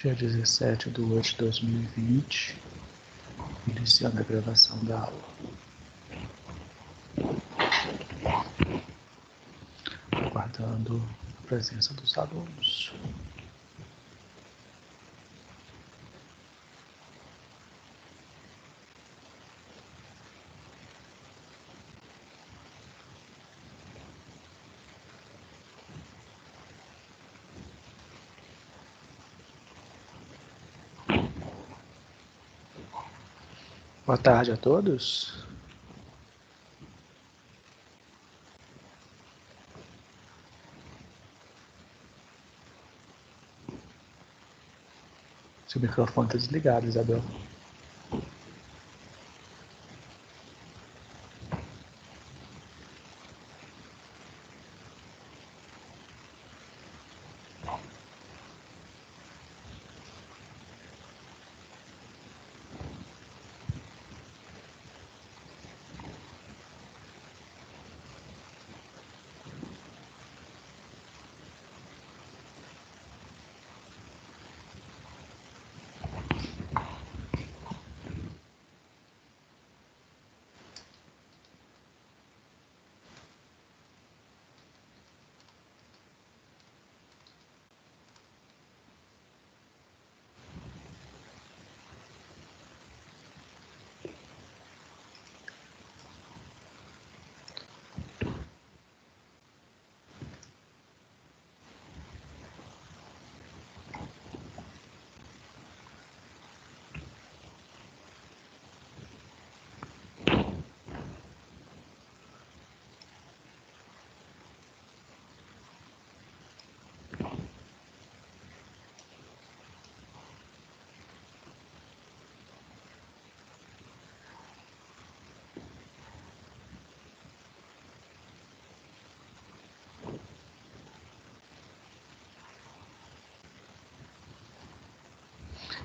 Dia 17/8/2020, iniciando a gravação da aula. Aguardando a presença dos alunos. Boa tarde a todos. Seu microfone está desligado, Isabel.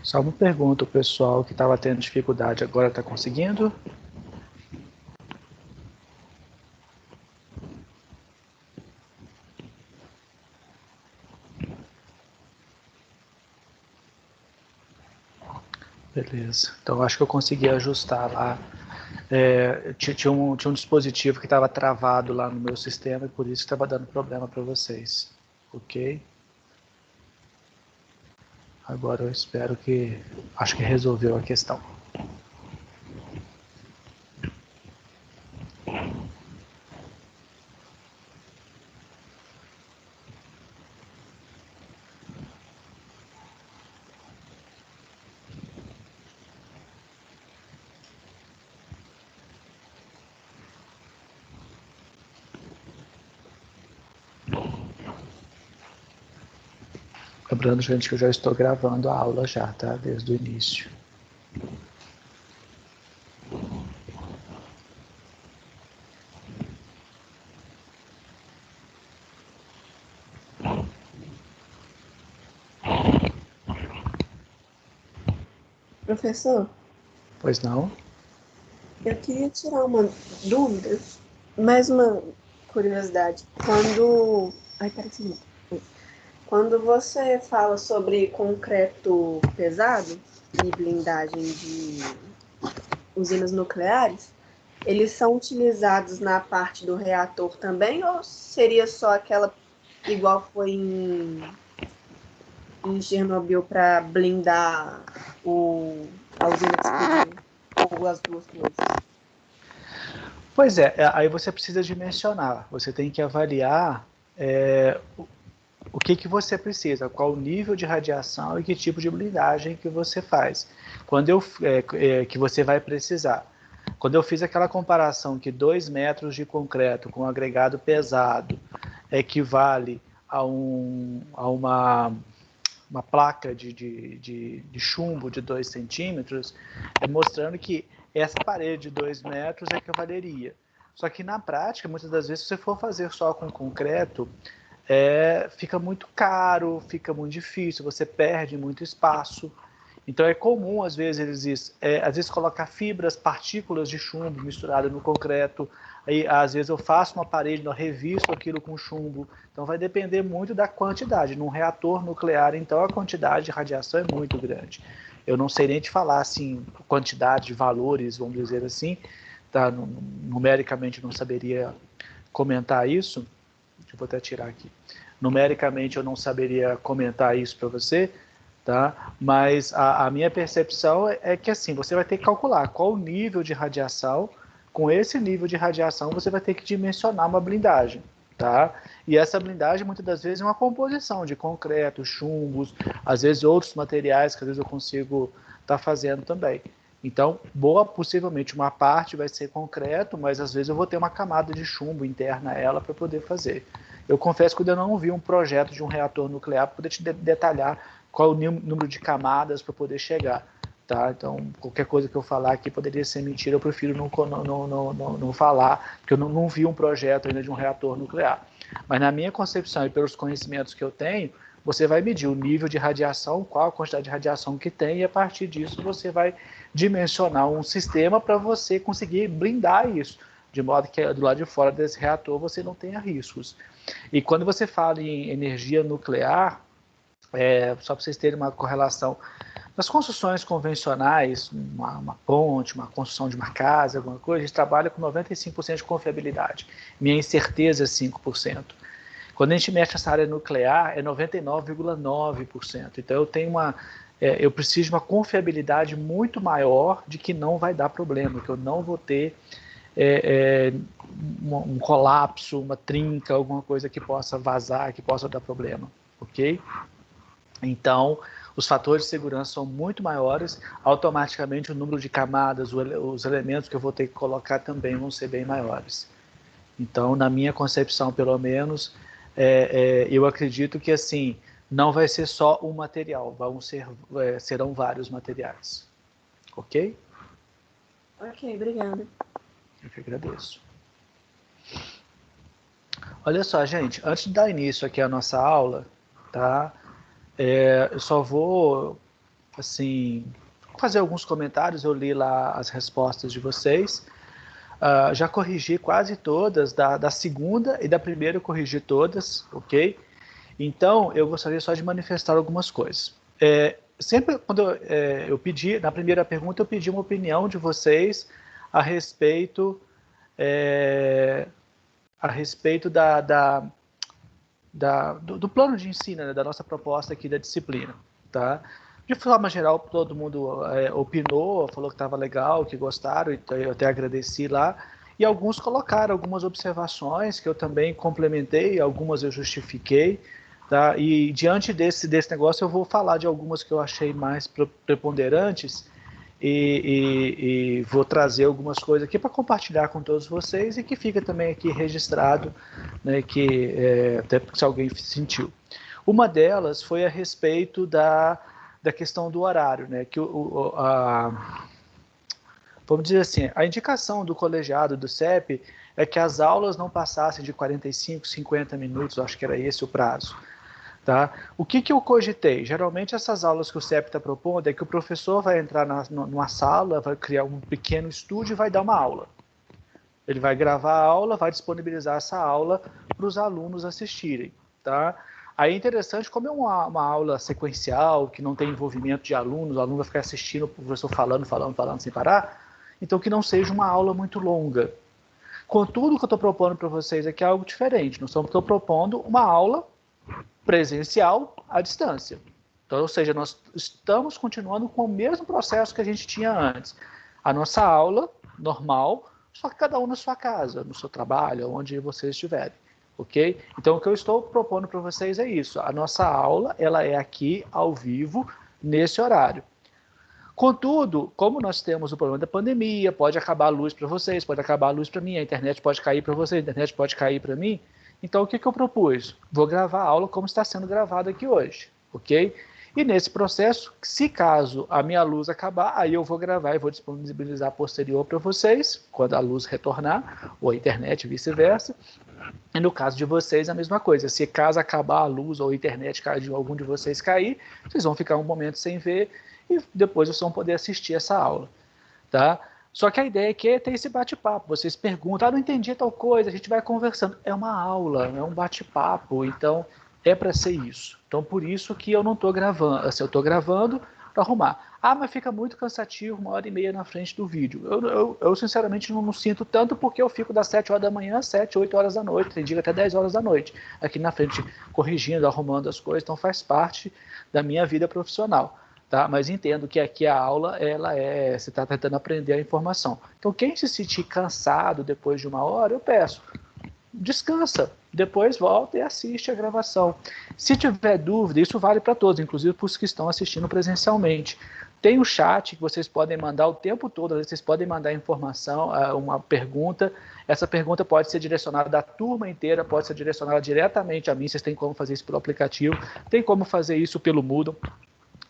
Só uma pergunta, o pessoal que estava tendo dificuldade agora está conseguindo? Beleza, então acho que eu consegui ajustar lá. Tinha um dispositivo que estava travado lá no meu sistema e por isso estava dando problema para vocês. Ok? Agora eu espero que... acho que resolveu a questão. Lembrando, gente, que eu já estou gravando a aula já, tá? Desde o início. Professor, Pois não? eu queria tirar uma dúvida, mais uma curiosidade. Quando você fala sobre concreto pesado e blindagem de usinas nucleares, eles são utilizados na parte do reator também ou seria só aquela igual foi em Chernobyl para blindar a usina que explodiu? Ou as duas coisas? Pois aí você precisa dimensionar, você tem que avaliar o que você precisa, qual o nível de radiação e que tipo de blindagem que você faz, que você vai precisar. Quando eu fiz aquela comparação que 2 metros de concreto com agregado pesado equivale a uma placa de chumbo de 2 centímetros, mostrando que essa parede de 2 metros equivaleria. Só que na prática, muitas das vezes, se você for fazer só com concreto, fica muito caro, fica muito difícil, você perde muito espaço. Então é comum, às vezes colocar fibras, partículas de chumbo misturadas no concreto. Aí, às vezes eu faço uma parede, eu revisto aquilo com chumbo. Então vai depender muito da quantidade. Num reator nuclear, então, a quantidade de radiação é muito grande. Eu não sei nem te falar assim, quantidade de valores, vamos dizer assim. Tá? Numericamente não saberia comentar isso. Vou até tirar aqui. Numericamente eu não saberia comentar isso para você. Tá? Mas a minha percepção é que assim, você vai ter que calcular qual o nível de radiação, com esse nível de radiação você vai ter que dimensionar uma blindagem. Tá? E essa blindagem muitas das vezes é uma composição de concreto, chumbos, às vezes outros materiais que às vezes eu consigo estar fazendo também. Então, possivelmente uma parte vai ser concreto, mas às vezes eu vou ter uma camada de chumbo interna a ela para poder fazer. Eu confesso que eu ainda não vi um projeto de um reator nuclear para poder te detalhar qual o número de camadas para poder chegar. Tá? Então, qualquer coisa que eu falar aqui poderia ser mentira, eu prefiro não falar, porque eu não vi um projeto ainda de um reator nuclear. Mas na minha concepção e pelos conhecimentos que eu tenho, você vai medir o nível de radiação, qual a quantidade de radiação que tem, e a partir disso você vai dimensionar um sistema para você conseguir blindar isso, de modo que do lado de fora desse reator você não tenha riscos. E quando você fala em energia nuclear, só para vocês terem uma correlação, nas construções convencionais, uma ponte, uma construção de uma casa, alguma coisa, a gente trabalha com 95% de confiabilidade. Minha incerteza é 5%. Quando a gente mexe nessa área nuclear, é 99,9%. Então eu preciso de uma confiabilidade muito maior de que não vai dar problema, que eu não vou ter um colapso, uma trinca, alguma coisa que possa vazar, que possa dar problema, ok? Então, os fatores de segurança são muito maiores, automaticamente o número de camadas, os elementos que eu vou ter que colocar também vão ser bem maiores. Então, na minha concepção, pelo menos, eu acredito que assim, não vai ser só um material, serão vários materiais. Ok? Ok, obrigada. Eu que agradeço. Olha só, gente, antes de dar início aqui à nossa aula, tá? Eu só vou, assim, fazer alguns comentários. Eu li lá as respostas de vocês. Já corrigi quase todas, da segunda e da primeira eu corrigi todas, ok? Então, eu gostaria só de manifestar algumas coisas. Sempre quando eu pedi, na primeira pergunta, eu pedi uma opinião de vocês a respeito, do plano de ensino, né, da nossa proposta aqui da disciplina. Tá? De forma geral, todo mundo opinou, falou que estava legal, que gostaram, então eu até agradeci lá. E alguns colocaram algumas observações que eu também complementei, algumas eu justifiquei. Tá? E diante desse negócio eu vou falar de algumas que eu achei mais preponderantes e vou trazer algumas coisas aqui para compartilhar com todos vocês e que fica também aqui registrado, né, até se alguém sentiu. Uma delas foi a respeito da questão do horário, né, que vamos dizer assim, a indicação do colegiado do CEP é que as aulas não passassem de 45, 50 minutos, eu acho que era esse o prazo. Tá? O que eu cogitei? Geralmente essas aulas que o CEP está propondo é que o professor vai entrar numa sala, vai criar um pequeno estúdio e vai dar uma aula. Ele vai gravar a aula, vai disponibilizar essa aula para os alunos assistirem. Tá? Aí é interessante, como é uma aula sequencial, que não tem envolvimento de alunos, o aluno vai ficar assistindo o professor falando sem parar, então que não seja uma aula muito longa. Contudo, o que eu estou propondo para vocês aqui é algo diferente. Nós estou propondo uma aula presencial à distância. Então, ou seja, nós estamos continuando com o mesmo processo que a gente tinha antes. A nossa aula normal, só que cada um na sua casa, no seu trabalho, onde vocês estiverem. Ok? Então, o que eu estou propondo para vocês é isso. A nossa aula, ela é aqui, ao vivo, nesse horário. Contudo, como nós temos o problema da pandemia, pode acabar a luz para vocês, pode acabar a luz para mim, a internet pode cair para vocês, a internet pode cair para mim. Então, o que eu propus? Vou gravar a aula como está sendo gravada aqui hoje, ok? E nesse processo, se caso a minha luz acabar, aí eu vou gravar e vou disponibilizar posterior para vocês, quando a luz retornar, ou a internet, vice-versa. E no caso de vocês, a mesma coisa. Se caso acabar a luz ou a internet de algum de vocês cair, vocês vão ficar um momento sem ver e depois vocês vão poder assistir essa aula. Tá? Só que a ideia aqui é ter esse bate-papo. Vocês perguntam, não entendi tal coisa, a gente vai conversando. É uma aula, é um bate-papo, então é para ser isso. Então por isso que eu não estou gravando, assim, eu estou gravando para arrumar. Mas fica muito cansativo, 1h30 na frente do vídeo. Eu sinceramente não sinto tanto porque eu fico das 7 horas da manhã às 7, 8 horas da noite, tem dia até 10 horas da noite, aqui na frente corrigindo, arrumando as coisas, então faz parte da minha vida profissional. Tá? Mas entendo que aqui a aula, você está tentando aprender a informação. Então quem se sentir cansado depois de 1 hora, eu peço, descansa, depois volta e assiste a gravação. Se tiver dúvida, isso vale para todos, inclusive para os que estão assistindo presencialmente. Tem o chat que vocês podem mandar o tempo todo, às vezes vocês podem mandar informação, uma pergunta. Essa pergunta pode ser direcionada à turma inteira, pode ser direcionada diretamente a mim, vocês têm como fazer isso pelo aplicativo, tem como fazer isso pelo Moodle.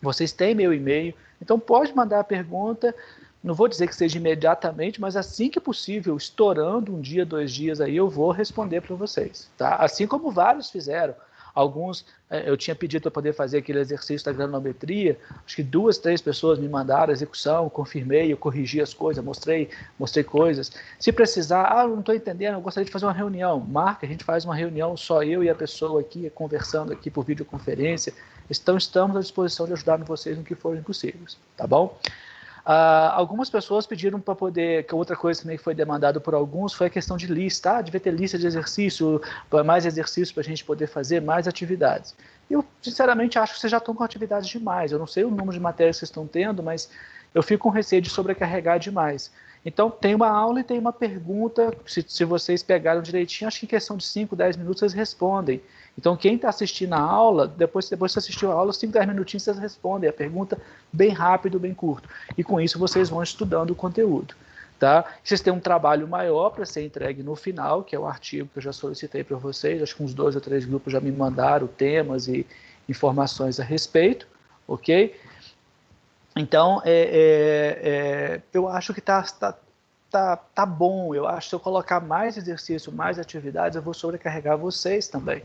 Vocês têm meu e-mail, então pode mandar a pergunta, não vou dizer que seja imediatamente, mas assim que possível, estourando 1 dia, 2 dias aí, eu vou responder para vocês. Tá? Assim como vários fizeram. Alguns, eu tinha pedido para poder fazer aquele exercício da granometria, acho que 2, 3 pessoas me mandaram a execução, confirmei, eu corrigi as coisas, mostrei coisas. Se precisar, não estou entendendo, eu gostaria de fazer uma reunião, marca, a gente faz uma reunião, só eu e a pessoa aqui, conversando aqui por videoconferência. Então estamos à disposição de ajudar vocês no que forem possíveis, tá bom? Algumas pessoas pediram para poder, que outra coisa também que foi demandado por alguns foi a questão de lista, devia ter lista de exercício, mais exercícios para a gente poder fazer, mais atividades. Eu, sinceramente, acho que vocês já estão com atividades demais, eu não sei o número de matérias que vocês estão tendo, mas eu fico com receio de sobrecarregar demais. Então, tem uma aula e tem uma pergunta, se vocês pegaram direitinho, acho que em questão de 5, 10 minutos vocês respondem. Então, quem está assistindo a aula, depois que você assistiu a aula, 5, 10 minutinhos vocês respondem a pergunta bem rápido, bem curto. E com isso vocês vão estudando o conteúdo. Tá? Vocês têm um trabalho maior para ser entregue no final, que é o artigo que eu já solicitei para vocês, acho que uns 2 ou 3 grupos já me mandaram temas e informações a respeito, ok? Então, eu acho que tá bom, eu acho que se eu colocar mais exercício, mais atividades, eu vou sobrecarregar vocês também,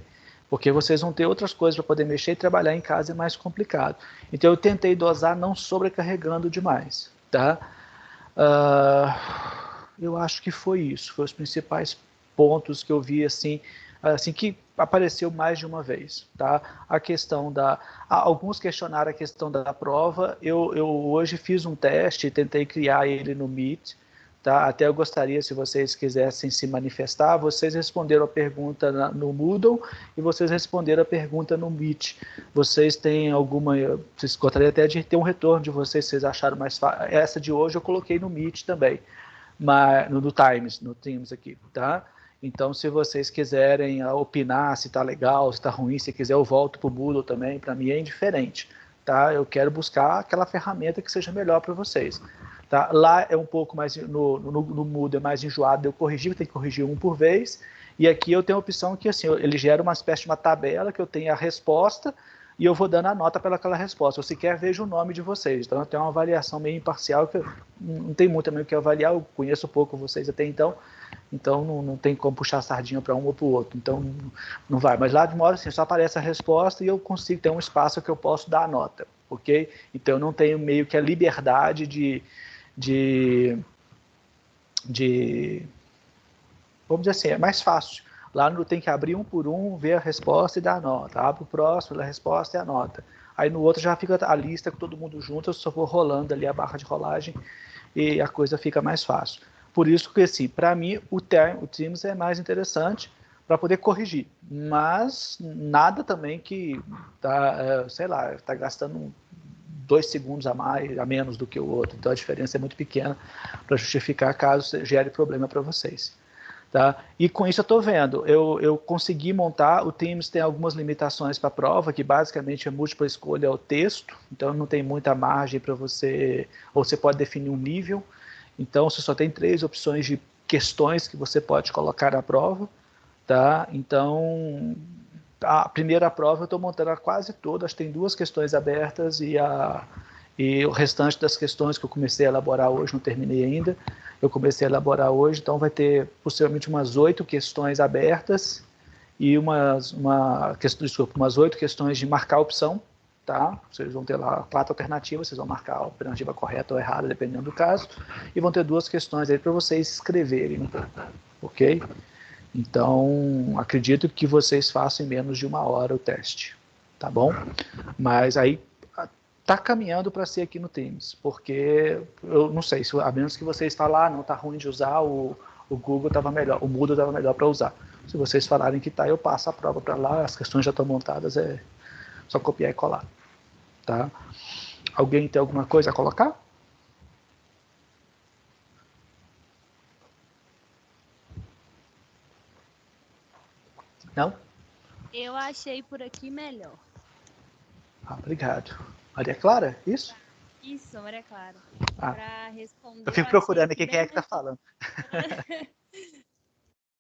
porque vocês vão ter outras coisas para poder mexer e trabalhar em casa é mais complicado. Então, eu tentei dosar não sobrecarregando demais, tá? Eu acho que foi isso, foram os principais pontos que eu vi assim que apareceu mais de uma vez, tá? A questão alguns questionaram a questão da prova. Eu hoje fiz um teste, tentei criar ele no Meet, tá? Até eu gostaria, se vocês quisessem se manifestar, vocês responderam a pergunta no Moodle e vocês responderam a pergunta no Meet. Vocês têm alguma, vocês gostariam até de ter um retorno de vocês, se vocês acharam mais fácil. Essa de hoje eu coloquei no Meet também, mas no Teams aqui, tá? Então, se vocês quiserem opinar se está legal, se está ruim, se quiser eu volto para o Moodle também, para mim é indiferente. Tá? Eu quero buscar aquela ferramenta que seja melhor para vocês. Tá? Lá é um pouco mais, no Moodle é mais enjoado, eu corrigir, tem que corrigir um por vez, e aqui eu tenho a opção que assim, ele gera uma espécie de uma tabela que eu tenho a resposta, e eu vou dando a nota pelaquela resposta. Eu sequer vejo o nome de vocês, então eu tenho uma avaliação meio imparcial, que não tem muito também o que avaliar, eu conheço pouco vocês até então não tem como puxar a sardinha para um ou para o outro, então não vai. Mas lá de modo assim, só aparece a resposta e eu consigo ter um espaço que eu posso dar a nota, ok? Então eu não tenho meio que a liberdade vamos dizer assim, é mais fácil. Lá não tem que abrir um por um, ver a resposta e dar a nota. Abre o próximo, a resposta e a nota. Aí no outro já fica a lista com todo mundo junto, eu só vou rolando ali a barra de rolagem e a coisa fica mais fácil. Por isso que, assim, para mim, o Teams é mais interessante para poder corrigir. Mas nada também que está gastando 2 segundos a menos do que o outro. Então a diferença é muito pequena para justificar caso gere problema para vocês. Tá? E com isso eu estou vendo, eu consegui montar, o Teams tem algumas limitações para a prova, que basicamente é múltipla escolha ao texto, então não tem muita margem para você, ou você pode definir um nível. Então, você só tem 3 opções de questões que você pode colocar na prova, tá? Então, a primeira prova eu estou montando quase toda, acho que tem 2 questões abertas e o restante das questões que eu comecei a elaborar hoje, não terminei ainda, eu comecei a elaborar hoje, então vai ter possivelmente umas 8 questões abertas e umas 8 questões de marcar a opção, tá? Vocês vão ter lá 4 alternativas, vocês vão marcar a alternativa correta ou errada, dependendo do caso, e vão ter 2 questões aí para vocês escreverem um pouco, ok? Então, acredito que vocês façam em menos de 1 hora o teste, tá bom? Mas aí tá caminhando para ser aqui no Teams, porque eu não sei, a menos que vocês falem, não tá ruim de usar, o Google estava melhor, o Moodle estava melhor para usar. Se vocês falarem que tá, eu passo a prova para lá, as questões já estão montadas, é só copiar e colar, tá? Alguém tem alguma coisa a colocar? Não? Eu achei por aqui melhor. Obrigado. Maria Clara, isso? Isso, Maria Clara. Ah, Para responder. eu fico procurando aqui quem é que está falando.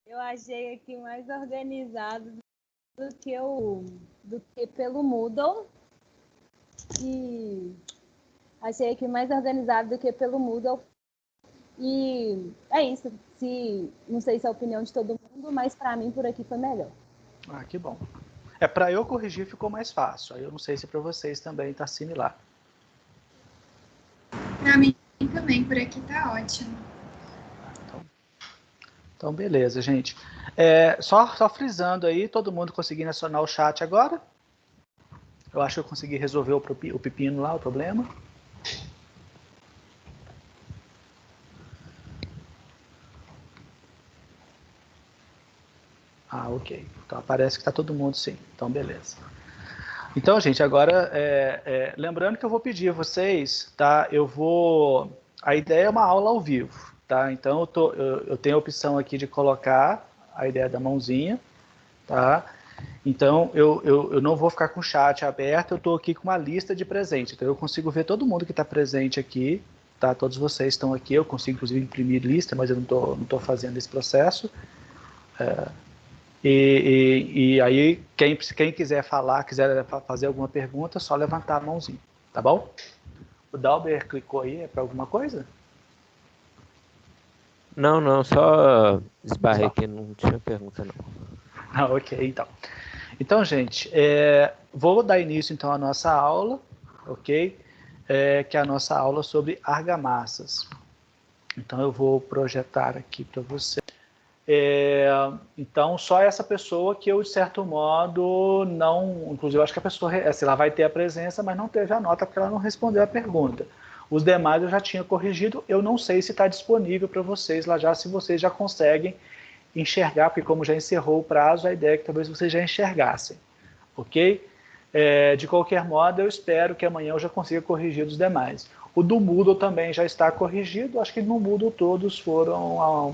Eu achei aqui mais organizado do que pelo Moodle. E achei aqui mais organizado do que pelo Moodle. E é isso. Não sei se é a opinião de todo mundo, mas para mim por aqui foi melhor. Ah, que bom. Para eu corrigir ficou mais fácil. Aí eu não sei se para vocês também está similar. Para mim também, por aqui tá ótimo. Então beleza, gente. Só frisando aí, todo mundo conseguindo acionar o chat agora? Eu acho que eu consegui resolver o pepino lá, o problema. Ah, ok. Então parece que está todo mundo sim. Então beleza. Então, gente, agora, lembrando que eu vou pedir a vocês, tá? A ideia é uma aula ao vivo, tá? Então, eu tenho a opção aqui de colocar a ideia da mãozinha, tá? Então, eu não vou ficar com o chat aberto, eu estou aqui com uma lista de presente. Então, eu consigo ver todo mundo que está presente aqui, tá? Todos vocês estão aqui, eu consigo, inclusive, imprimir lista, mas eu não tô fazendo esse processo. E aí, quem quiser falar, quiser fazer alguma pergunta, é só levantar a mãozinha, tá bom? O Dalber clicou aí, é para alguma coisa? Não, só esbarrei aqui, não tinha pergunta não. Ah, ok, então. Então, gente, vou dar início então à nossa aula, ok? Que é a nossa aula sobre argamassas. Então, eu vou projetar aqui para você. Então, só essa pessoa que eu, de certo modo, não... Inclusive, eu acho que a pessoa, ela vai ter a presença, mas não teve a nota porque ela não respondeu a pergunta. Os demais eu já tinha corrigido, eu não sei se está disponível para vocês lá já, se vocês já conseguem enxergar, porque como já encerrou o prazo, a ideia é que talvez vocês já enxergassem, ok? De qualquer modo, eu espero que amanhã eu já consiga corrigir os demais. O do Moodle também já está corrigido, acho que no Moodle todos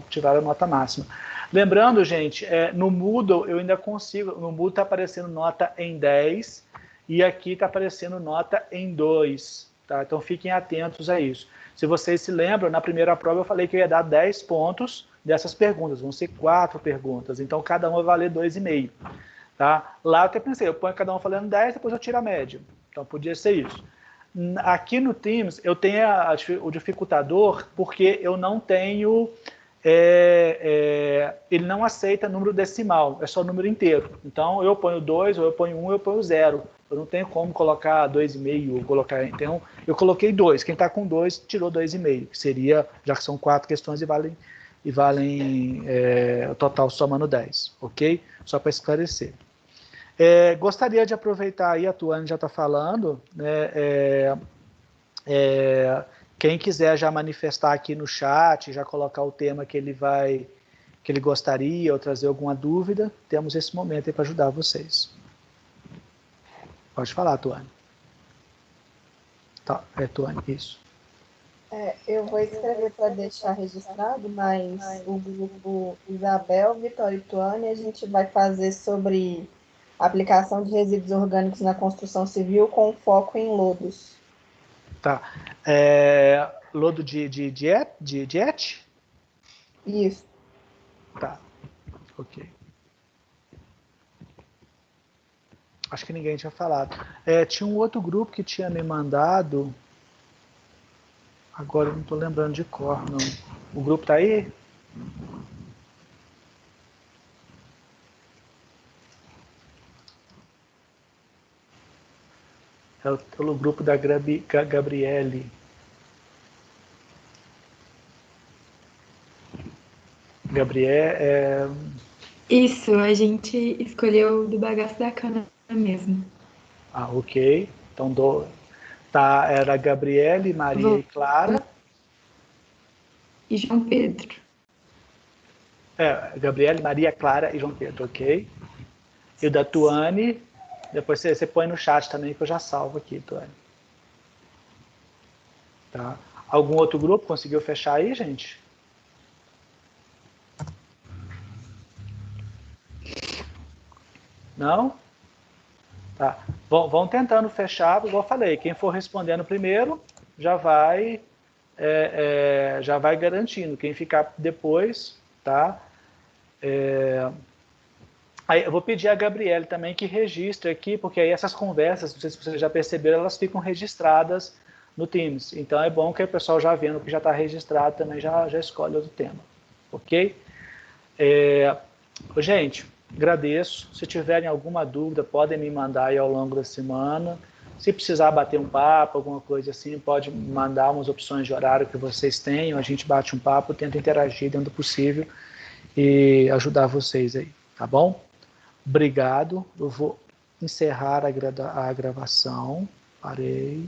tiveram a nota máxima. Lembrando, gente, no Moodle eu ainda consigo, no Moodle está aparecendo nota em 10 e aqui está aparecendo nota em 2, tá? Então fiquem atentos a isso. Se vocês se lembram, na primeira prova eu falei que eu ia dar 10 pontos dessas perguntas, vão ser 4 perguntas, então cada uma vai valer 2,5. Tá? Lá eu até pensei, eu ponho cada um falando 10, depois eu tiro a média. Então podia ser isso. Aqui no Teams eu tenho o dificultador porque eu não tenho... ele não aceita número decimal, é só número inteiro. Então eu ponho 2, ou eu ponho 1, ou eu ponho 0. Eu não tenho como colocar 2,5 ou colocar... Então eu coloquei 2. Quem está com 2 tirou 2,5, que seria, já que são 4 questões e valem o total somando 10, ok? Só para esclarecer. Gostaria de aproveitar aí, a Tuane já está falando, né, quem quiser já manifestar aqui no chat, já colocar o tema que ele gostaria, ou trazer alguma dúvida, temos esse momento aí para ajudar vocês. Pode falar, Tuane. Tá, Tuane, isso. Eu vou escrever para deixar registrado, mas o grupo Isabel, Vitória e Tuane, a gente vai fazer sobre aplicação de resíduos orgânicos na construção civil com foco em lodos. Tá. Lodo de et? Isso. Tá. Ok. Acho que ninguém tinha falado. Tinha um outro grupo que tinha me mandado... Agora eu não estou lembrando de cor, não. O grupo está aí? É o grupo da Gabriele. Gabriele, Isso, a gente escolheu do bagaço da cana mesmo. ok. Então, tá, era Gabriele, Maria e Clara. E João Pedro. Gabriele, Maria, Clara e João Pedro, ok. E o da Tuane, depois você põe no chat também que eu já salvo aqui, Tuane. Tá. Algum outro grupo conseguiu fechar aí, gente? Não? Tá. Vão tentando fechar, igual eu falei, quem for respondendo primeiro já vai garantindo. Quem ficar depois, tá? Aí eu vou pedir a Gabriele também que registre aqui, porque aí essas conversas, não sei se vocês já perceberam, elas ficam registradas no Teams. Então é bom que o pessoal já vendo que já está registrado também já escolhe outro tema. Ok? Gente, agradeço. Se tiverem alguma dúvida, podem me mandar aí ao longo da semana. Se precisar bater um papo, alguma coisa assim, pode mandar umas opções de horário que vocês tenham, a gente bate um papo, tenta interagir dentro do possível e ajudar vocês aí, tá bom? Obrigado. Eu vou encerrar a gravação. Parei.